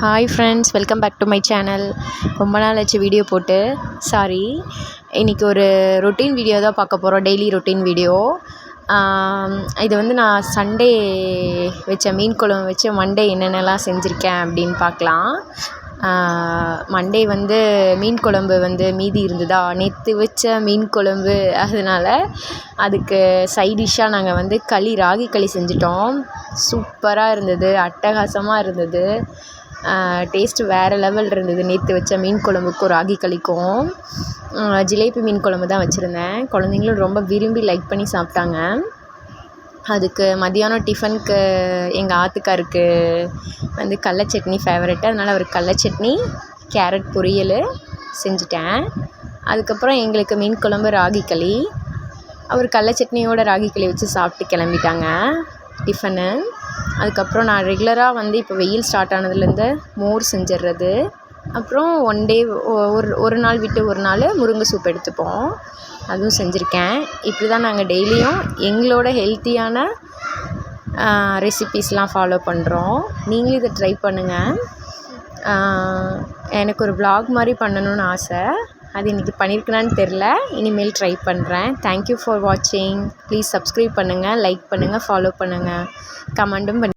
Hi friends, welcome back to my channel. ரொம்ப நாள் ஆச்சு வீடியோ போட்டு. சாரி. இன்றைக்கி ஒரு ரொட்டீன் வீடியோ தான் பார்க்க போகிறோம். Daily routine video. இது வந்து நான் சண்டே வச்ச மீன் குழம்பு வச்சு மண்டே என்னென்னலாம் செஞ்சுருக்கேன் அப்படின்னு பார்க்கலாம். மண்டே வந்து மீன் குழம்பு வந்து மீதி இருந்ததா, நேற்று வச்ச மீன் குழம்பு, அதனால் அதுக்கு சைடிஷ்ஷாக நாங்கள் வந்து ராகி களி செஞ்சிட்டோம். சூப்பராக இருந்தது, அட்டகாசமாக இருந்தது. டேஸ்ட்டு வேறு லெவல் இருந்தது. நேற்று வச்ச மீன் குழம்புக்கும் ராகி களிக்கும். ஜிலேபி மீன் குழம்பு தான் வச்சுருந்தேன். குழந்தைங்களும் ரொம்ப விரும்பி லைக் பண்ணி சாப்பிட்டாங்க. அதுக்கு மதியானம் டிஃபனுக்கு எங்கள் ஆத்துக்காருக்கு வந்து கடல சட்னி ஃபேவரெட்டு. அதனால் அவருக்கு கடல சட்னி, கேரட் பொரியல் செஞ்சுட்டேன். அதுக்கப்புறம் எங்களுக்கு மீன் குழம்பு, ராகி களி. அவர் கடல சட்னியோட ராகி களி வச்சு சாப்பிட்டு கிளம்பிட்டாங்க டிஃபனு. அதுக்கப்புறம் நான் ரெகுலராக வந்து இப்போ வெயில் ஸ்டார்ட் ஆனதுலேருந்து மோர் செஞ்சிடுறது. அப்புறம் ஒன் டே ஒரு நாள் விட்டு ஒரு நாள் முருங்கை சூப் எடுத்துப்போம். அதுவும் செஞ்சுருக்கேன். இப்படி தான் நாங்கள் டெய்லியும் எங்களோட ஹெல்த்தியான ரெசிபீஸ்லாம் ஃபாலோ பண்ணுறோம். நீங்களும் இதை ட்ரை பண்ணுங்கள். எனக்கு ஒரு vlog மாதிரி பண்ணணும்னு ஆசை. அது இன்றைக்கி பண்ணியிருக்கேனான்னு தெரில. இனிமேல் ட்ரை பண்ணுறேன். தேங்க்யூ ஃபார் வாட்சிங். ப்ளீஸ் சப்ஸ்கிரைப் பண்ணுங்கள், லைக் பண்ணுங்கள், ஃபாலோ பண்ணுங்கள், கமெண்ட்டும்